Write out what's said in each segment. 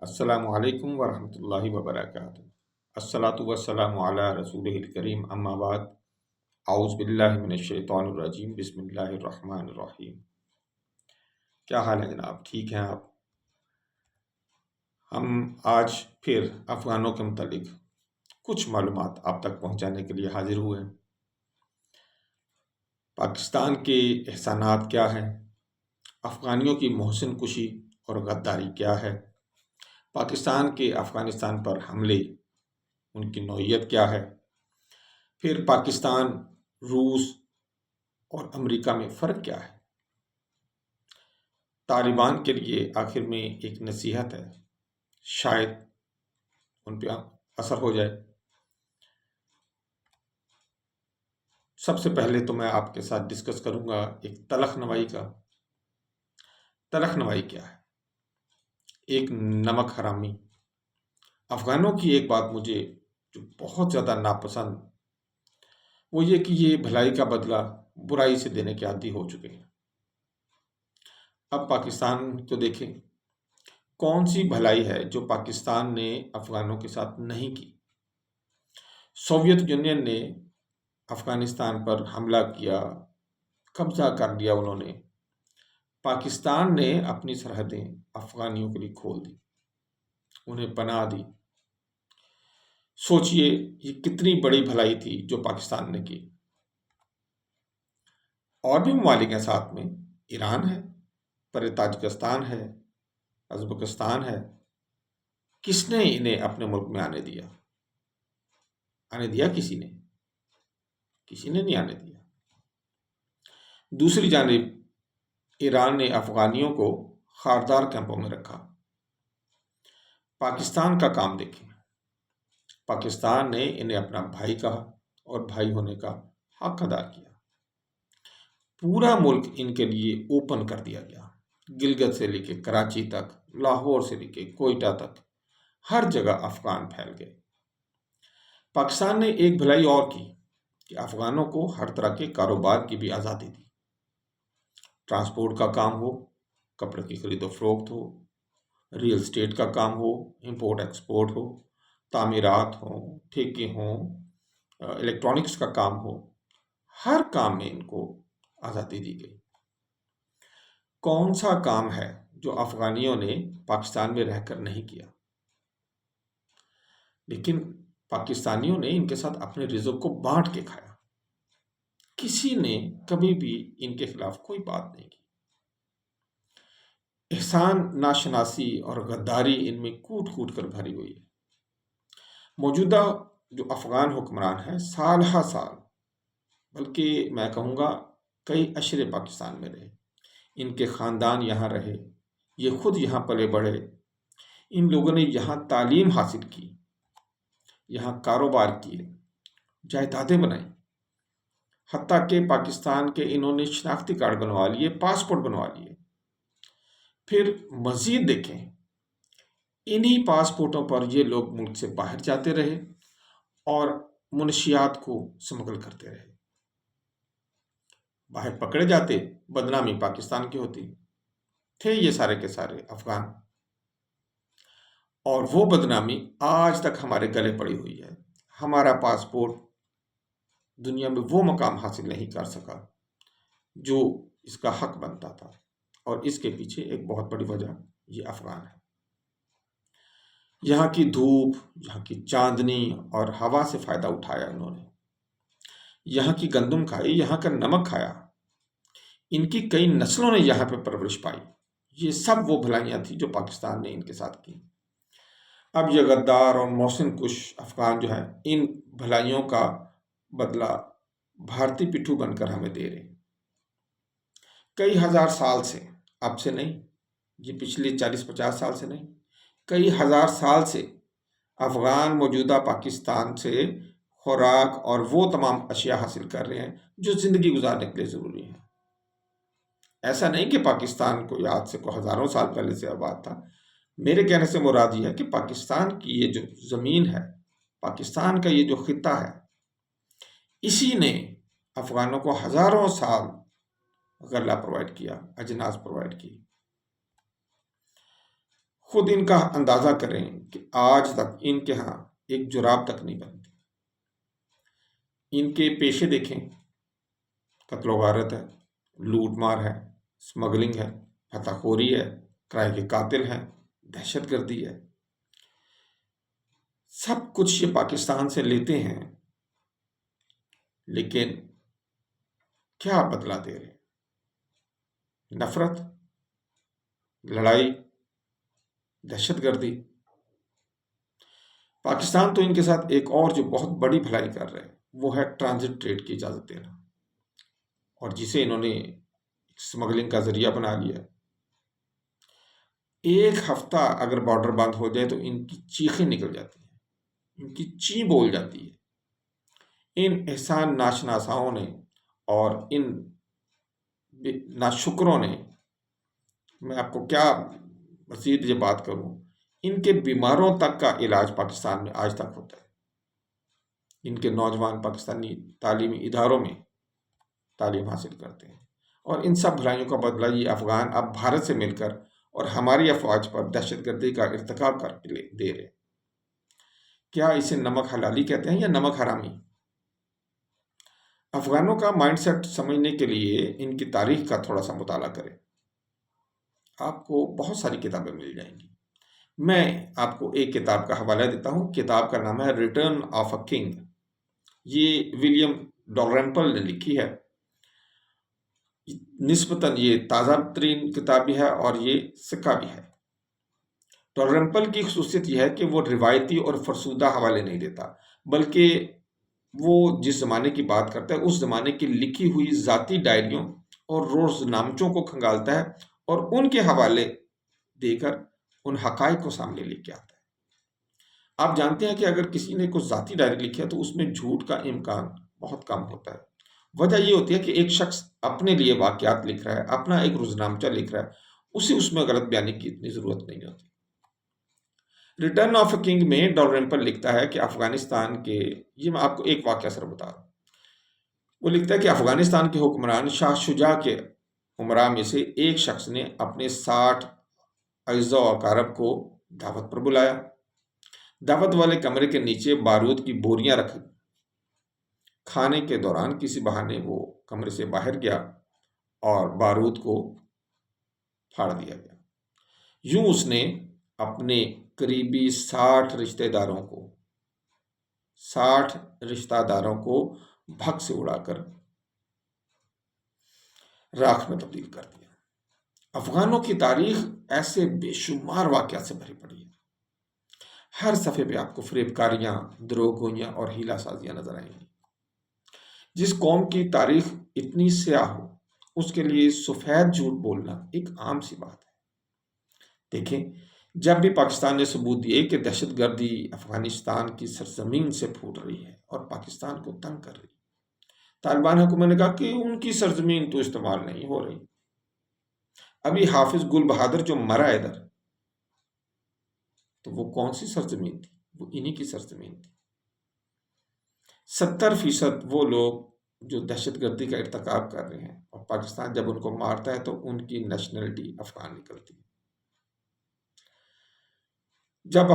السلام علیکم ورحمۃ اللہ وبرکاتہ۔ الصلاۃ والسلام علی رسول الکریم، اما بعد، اعوذ باللہ من الشیطان الرجیم، بسم اللہ الرحمن الرحیم۔ کیا حال ہے جناب؟ ٹھیک ہیں آپ؟ ہم آج پھر افغانوں کے متعلق کچھ معلومات آپ تک پہنچانے کے لیے حاضر ہوئے ہیں۔ پاکستان کے احسانات کیا ہیں؟ افغانیوں کی محسن کشی اور غداری کیا ہے؟ پاکستان کے افغانستان پر حملے، ان کی نوعیت کیا ہے؟ پھر پاکستان، روس اور امریکہ میں فرق کیا ہے؟ طالبان کے لیے آخر میں ایک نصیحت ہے، شاید ان پہ اثر ہو جائے۔ سب سے پہلے تو میں آپ کے ساتھ ڈسکس کروں گا ایک تلخ نوائی کا۔ تلخ نوائی کیا ہے؟ ایک نمک حرامی۔ افغانوں کی ایک بات مجھے جو بہت زیادہ ناپسند، وہ یہ کہ یہ بھلائی کا بدلہ برائی سے دینے کے عادی ہو چکے ہیں۔ اب پاکستان کو دیکھیں، کون سی بھلائی ہے جو پاکستان نے افغانوں کے ساتھ نہیں کی؟ سوویت یونین نے افغانستان پر حملہ کیا، قبضہ کر لیا انہوں نے۔ پاکستان نے اپنی سرحدیں افغانیوں کے لیے کھول دی، انہیں پناہ دی۔ سوچئے یہ کتنی بڑی بھلائی تھی جو پاکستان نے کی۔ اور بھی ممالک ہیں ساتھ میں، ایران ہے، پر تاجکستان ہے، ازبکستان ہے۔ کس نے انہیں اپنے ملک میں آنے دیا؟ آنے دیا کسی نے نہیں آنے دیا۔ دوسری جانب ایران نے افغانیوں کو خاردار کیمپوں میں رکھا۔ پاکستان کا کام دیکھیں، پاکستان نے انہیں اپنا بھائی کہا اور بھائی ہونے کا حق ادا کیا۔ پورا ملک ان کے لیے اوپن کر دیا گیا، گلگت سے لے کے کراچی تک، لاہور سے لے کے کوئٹہ تک، ہر جگہ افغان پھیل گئے۔ پاکستان نے ایک بھلائی اور کی کہ افغانوں کو ہر طرح کے کاروبار کی بھی آزادی دی۔ ٹرانسپورٹ کا کام ہو، کپڑے کی خرید و فروخت ہو، ریل اسٹیٹ کا کام ہو، امپورٹ ایکسپورٹ ہو، تعمیرات ہوں، ٹھیکے ہوں، الیکٹرانکس کا کام ہو، ہر کام میں ان کو آزادی دی گئی۔ کون سا کام ہے جو افغانیوں نے پاکستان میں رہ کر نہیں کیا؟ لیکن پاکستانیوں نے ان کے ساتھ اپنے رزق کو بانٹ کے کھایا۔ کسی نے کبھی بھی ان کے خلاف کوئی بات نہیں کی۔ احسان ناشناسی اور غداری ان میں کوٹ کوٹ کر بھری ہوئی ہے۔ موجودہ جو افغان حکمران ہیں، سال ہا سال، بلکہ میں کہوں گا کئی عشرے پاکستان میں رہے، ان کے خاندان یہاں رہے، یہ خود یہاں پلے بڑھے، ان لوگوں نے یہاں تعلیم حاصل کی، یہاں کاروبار کیے، جائیدادیں بنائیں، حتیٰ کہ پاکستان کے انہوں نے شناختی کارڈ بنوا لیے، پاسپورٹ بنوا لیے۔ پھر مزید دیکھیں، انہی پاسپورٹوں پر یہ لوگ ملک سے باہر جاتے رہے اور منشیات کو سمگل کرتے رہے۔ باہر پکڑے جاتے، بدنامی پاکستان کی ہوتی، تھے یہ سارے کے سارے افغان، اور وہ بدنامی آج تک ہمارے گلے پڑی ہوئی ہے۔ ہمارا پاسپورٹ دنیا میں وہ مقام حاصل نہیں کر سکا جو اس کا حق بنتا تھا، اور اس کے پیچھے ایک بہت بڑی وجہ یہ افغان ہے۔ یہاں کی دھوپ، یہاں کی چاندنی اور ہوا سے فائدہ اٹھایا انہوں نے، یہاں کی گندم کھائی، یہاں کا نمک کھایا، ان کی کئی نسلوں نے یہاں پہ پرورش پائی۔ یہ سب وہ بھلائیاں تھیں جو پاکستان نے ان کے ساتھ کی۔ اب یہ غدار اور محسن کش افغان جو ہیں، ان بھلائیوں کا بدلہ بھارتی پٹھو بن کر ہمیں دے رہے ہیں۔ کئی ہزار سال سے، اب سے نہیں، یہ پچھلے 40-50 سال سے نہیں، کئی ہزار سال سے افغان موجودہ پاکستان سے خوراک اور وہ تمام اشیاء حاصل کر رہے ہیں جو زندگی گزارنے کے لیے ضروری ہیں۔ ایسا نہیں کہ پاکستان کو آج سے ہزاروں سال پہلے سے آباد تھا۔ میرے کہنے سے مراد یہ ہے کہ پاکستان کی یہ جو زمین ہے، پاکستان کا یہ جو خطہ ہے، اسی نے افغانوں کو ہزاروں سال غلہ پرووائڈ کیا، اجناس پرووائڈ کی۔ خود ان کا اندازہ کریں کہ آج تک ان کے ہاں ایک جراب تک نہیں بنتی۔ ان کے پیشے دیکھیں، قتل و غارت ہے، لوٹ مار ہے، اسمگلنگ ہے، فتح خوری ہے، کرائے کے قاتل ہیں، دہشت گردی ہے۔ سب کچھ یہ پاکستان سے لیتے ہیں، لیکن کیا بدلہ دے رہے ہیں؟ نفرت، لڑائی، دہشت گردی۔ پاکستان تو ان کے ساتھ ایک اور جو بہت بڑی بھلائی کر رہے ہیں وہ ہے ٹرانزٹ ٹریڈ کی اجازت دینا، اور جسے انہوں نے اسمگلنگ کا ذریعہ بنا لیا۔ ایک ہفتہ اگر بارڈر بند ہو جائے تو ان کی چیخیں نکل جاتی ہیں، ان کی چی بول جاتی ہے۔ ان احسان ناشناساؤں نے اور ان ناشکروں نے، میں آپ کو کیا مزید یہ بات کروں، ان کے بیماروں تک کا علاج پاکستان میں آج تک ہوتا ہے۔ ان کے نوجوان پاکستانی تعلیمی اداروں میں تعلیم حاصل کرتے ہیں، اور ان سب بھلائیوں کا بدلہ یہ افغان اب بھارت سے مل کر اور ہماری افواج پر دہشت گردی کا ارتکاب کر کے دے رہے۔ کیا اسے نمک حلالی کہتے ہیں یا نمک حرامی؟ افغانوں کا مائنڈ سیٹ سمجھنے کے لیے ان کی تاریخ کا تھوڑا سا مطالعہ کریں، آپ کو بہت ساری کتابیں مل جائیں گی۔ میں آپ کو ایک کتاب کا حوالہ دیتا ہوں، کتاب کا نام ہے ریٹرن آف اے کنگ۔ یہ ولیم ڈالرمپل نے لکھی ہے، نسبتاً یہ تازہ ترین کتاب بھی ہے اور یہ سکہ بھی ہے۔ ڈالرمپل کی خصوصیت یہ ہے کہ وہ روایتی اور فرسودہ حوالے نہیں دیتا، بلکہ وہ جس زمانے کی بات کرتا ہے اس زمانے کی لکھی ہوئی ذاتی ڈائریوں اور روزنامچوں کو کھنگالتا ہے اور ان کے حوالے دے کر ان حقائق کو سامنے لے کے آتا ہے۔ آپ جانتے ہیں کہ اگر کسی نے کوئی ذاتی ڈائری لکھی ہے تو اس میں جھوٹ کا امکان بہت کم ہوتا ہے۔ وجہ یہ ہوتی ہے کہ ایک شخص اپنے لیے واقعات لکھ رہا ہے، اپنا ایک روزنامچہ لکھ رہا ہے، اسے اس میں غلط بیانی کی اتنی ضرورت نہیں ہوتی۔ ریٹرن آف اے کنگ میں ڈالرمپل لکھتا ہے کہ افغانستان کے، یہ میں آپ کو ایک واقعہ سر بتا رہا ہوں، وہ لکھتا ہے کہ افغانستان کے حکمران شاہ شجاع کے عمراء میں سے ایک شخص نے اپنے 60 اعزاء و اقارب کو دعوت پر بلایا۔ دعوت والے کمرے کے نیچے بارود کی بوریاں رکھی۔ کھانے کے دوران کسی بہانے وہ کمرے سے باہر گیا اور بارود کو پھاڑ دیا گیا۔ یوں اس نے اپنے قریبی 60 رشتہ داروں کو بھگ سے اڑا کر راکھ میں تبدیل کر دیا۔ افغانوں کی تاریخ ایسے بے شمار واقعات سے بھری پڑی ہے۔ ہر صفحے پہ آپ کو فریب کاریاں، دروغ گوئیاں اور ہیلا سازیاں نظر آئیں گی۔ جس قوم کی تاریخ اتنی سیاہ ہو اس کے لیے سفید جھوٹ بولنا ایک عام سی بات ہے۔ دیکھیں، جب بھی پاکستان نے ثبوت دیے کہ دہشت گردی افغانستان کی سرزمین سے پھوٹ رہی ہے اور پاکستان کو تنگ کر رہی ہے، طالبان حکومت نے کہا کہ ان کی سرزمین تو استعمال نہیں ہو رہی۔ ابھی حافظ گل بہادر جو مرا ادھر، تو وہ کون سی سرزمین تھی؟ وہ انہی کی سرزمین تھی۔ 70% وہ لوگ جو دہشت گردی کا ارتکاب کر رہے ہیں، اور پاکستان جب ان کو مارتا ہے تو ان کی نیشنلٹی افغان نکلتی ہے۔ جب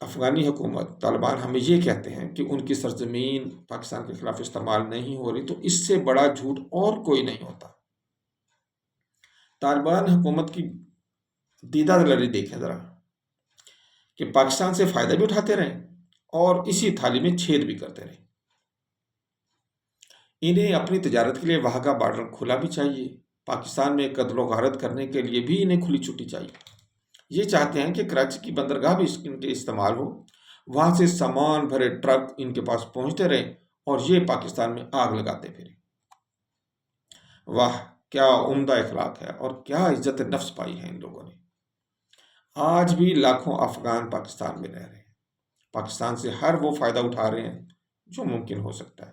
افغانی حکومت، طالبان ہمیں یہ کہتے ہیں کہ ان کی سرزمین پاکستان کے خلاف استعمال نہیں ہو رہی، تو اس سے بڑا جھوٹ اور کوئی نہیں ہوتا۔ طالبان حکومت کی دیدہ دلری دیکھیں ذرا، کہ پاکستان سے فائدہ بھی اٹھاتے رہیں اور اسی تھالی میں چھید بھی کرتے رہیں۔ انہیں اپنی تجارت کے لیے وہاں کا بارڈر کھلا بھی چاہیے، پاکستان میں قتل و غارت کرنے کے لیے بھی انہیں کھلی چھٹی چاہیے۔ یہ چاہتے ہیں کہ کراچی کی بندرگاہ بھی ان کے استعمال ہو، وہاں سے سامان بھرے ٹرک ان کے پاس پہنچتے رہیں اور یہ پاکستان میں آگ لگاتے پھریں۔ واہ، کیا عمدہ اخلاق ہے اور کیا عزت نفس پائی ہے ان لوگوں نے۔ آج بھی لاکھوں افغان پاکستان میں رہ رہے ہیں، پاکستان سے ہر وہ فائدہ اٹھا رہے ہیں جو ممکن ہو سکتا ہے،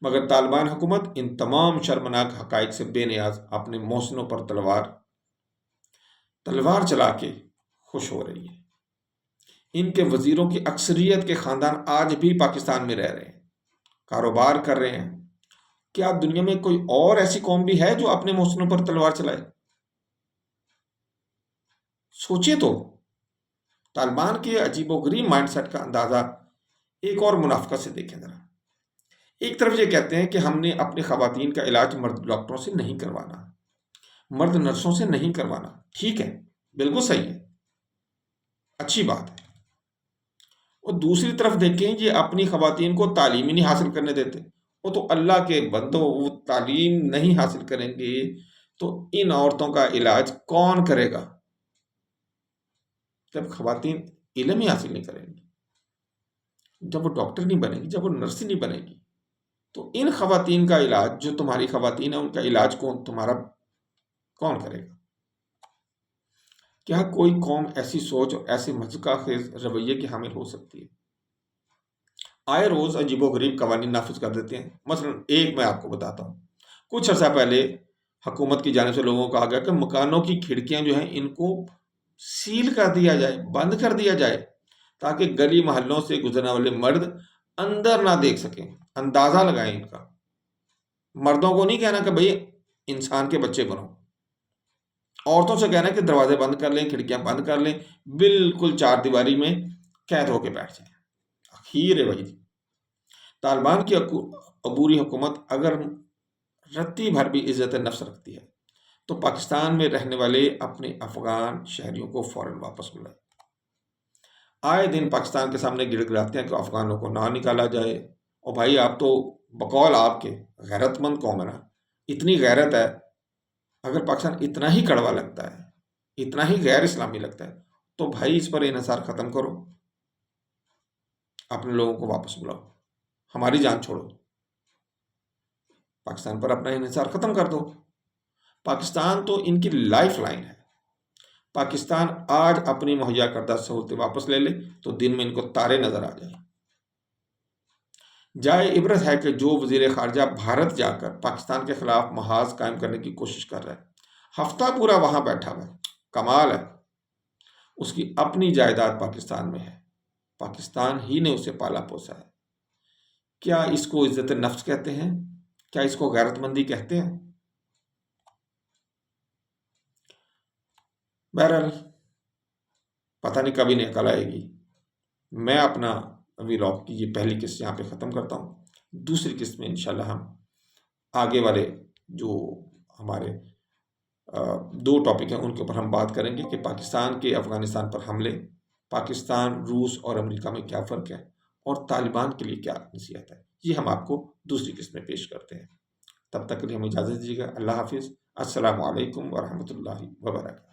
مگر طالبان حکومت ان تمام شرمناک حقائق سے بے نیاز اپنے محسنوں پر تلوار چلا کے خوش ہو رہی ہے۔ ان کے وزیروں کی اکثریت کے خاندان آج بھی پاکستان میں رہ رہے ہیں، کاروبار کر رہے ہیں۔ کیا دنیا میں کوئی اور ایسی قوم بھی ہے جو اپنے محسنوں پر تلوار چلائے؟ سوچے تو، طالبان کے عجیب و غریب مائنڈ سیٹ کا اندازہ ایک اور منافقت سے دیکھیں ذرا۔ ایک طرف یہ کہتے ہیں کہ ہم نے اپنی خواتین کا علاج مرد ڈاکٹروں سے نہیں کروانا، مرد نرسوں سے نہیں کروانا۔ ٹھیک ہے، بالکل صحیح ہے، اچھی بات ہے۔ اور دوسری طرف دیکھیں، یہ اپنی خواتین کو تعلیم ہی نہیں حاصل کرنے دیتے۔ وہ تو اللہ کے بندو، وہ تعلیم نہیں حاصل کریں گے تو ان عورتوں کا علاج کون کرے گا؟ جب خواتین علم ہی حاصل نہیں کریں گی، جب وہ ڈاکٹر نہیں بنے گی، جب وہ نرس نہیں بنے گی، تو ان خواتین کا علاج، جو تمہاری خواتین ہیں ان کا علاج کون کرے گا؟ کیا کوئی قوم ایسی سوچ اور ایسے مذہقہ خیز رویے کی حامل ہو سکتی ہے؟ آئے روز عجیب و غریب قوانین نافذ کر دیتے ہیں۔ مثلا ایک میں آپ کو بتاتا ہوں، کچھ عرصہ پہلے حکومت کی جانب سے لوگوں کو کہا گیا کہ مکانوں کی کھڑکیاں جو ہیں ان کو سیل کر دیا جائے، بند کر دیا جائے، تاکہ گلی محلوں سے گزرنے والے مرد اندر نہ دیکھ سکیں، اندازہ لگائیں ان کا۔ مردوں کو نہیں کہنا کہ بھئی انسان کے بچے بنو، عورتوں سے کہنا کہ دروازے بند کر لیں، کھڑکیاں بند کر لیں، بالکل چار دیواری میں قید ہو کے بیٹھ جائیں۔ آخر ہے بھائی، طالبان کی عبوری حکومت اگر رتی بھر بھی عزت نفس رکھتی ہے تو پاکستان میں رہنے والے اپنے افغان شہریوں کو فوراً واپس بلائے۔ آئے دن پاکستان کے سامنے گڑ گڑاتے ہیں کہ افغانوں کو نہ نکالا جائے۔ اور بھائی آپ تو بقول آپ کے غیرت مند قوم ہے نا، اتنی غیرت ہے، اگر پاکستان اتنا ہی کڑوا لگتا ہے، اتنا ہی غیر اسلامی لگتا ہے، تو بھائی اس پر انحصار ختم کرو، اپنے لوگوں کو واپس بلاؤ، ہماری جان چھوڑو، پاکستان پر اپنا انحصار ختم کر دو۔ پاکستان تو ان کی لائف لائن ہے۔ پاکستان آج اپنی مہیا کردہ سہولتیں واپس لے لے تو دن میں ان کو تارے نظر آ جائیں۔ جائے عبرت ہے کہ جو وزیر خارجہ بھارت جا کر پاکستان کے خلاف محاذ قائم کرنے کی کوشش کر رہا ہے، ہفتہ پورا وہاں بیٹھا ہوا ہے، کمال ہے، اس کی اپنی جائیداد پاکستان میں ہے، پاکستان ہی نے اسے پالا پوسا ہے۔ کیا اس کو عزت نفس کہتے ہیں؟ کیا اس کو غیرت مندی کہتے ہیں؟ بہرحال پتہ نہیں کبھی نکل آئے گی۔ میں اپنا ویلاگ کی یہ پہلی قسط یہاں پہ ختم کرتا ہوں۔ دوسری قسط میں انشاءاللہ ہم آگے والے جو ہمارے دو ٹاپک ہیں ان کے اوپر ہم بات کریں گے کہ پاکستان کے افغانستان پر حملے، پاکستان، روس اور امریکہ میں کیا فرق ہے، اور طالبان کے لیے کیا نصیحت ہے۔ یہ ہم آپ کو دوسری قسط میں پیش کرتے ہیں۔ تب تک کے لیے ہمیں اجازت دیجیے گا۔ اللہ حافظ۔ السلام علیکم ورحمۃ اللہ وبرکاتہ۔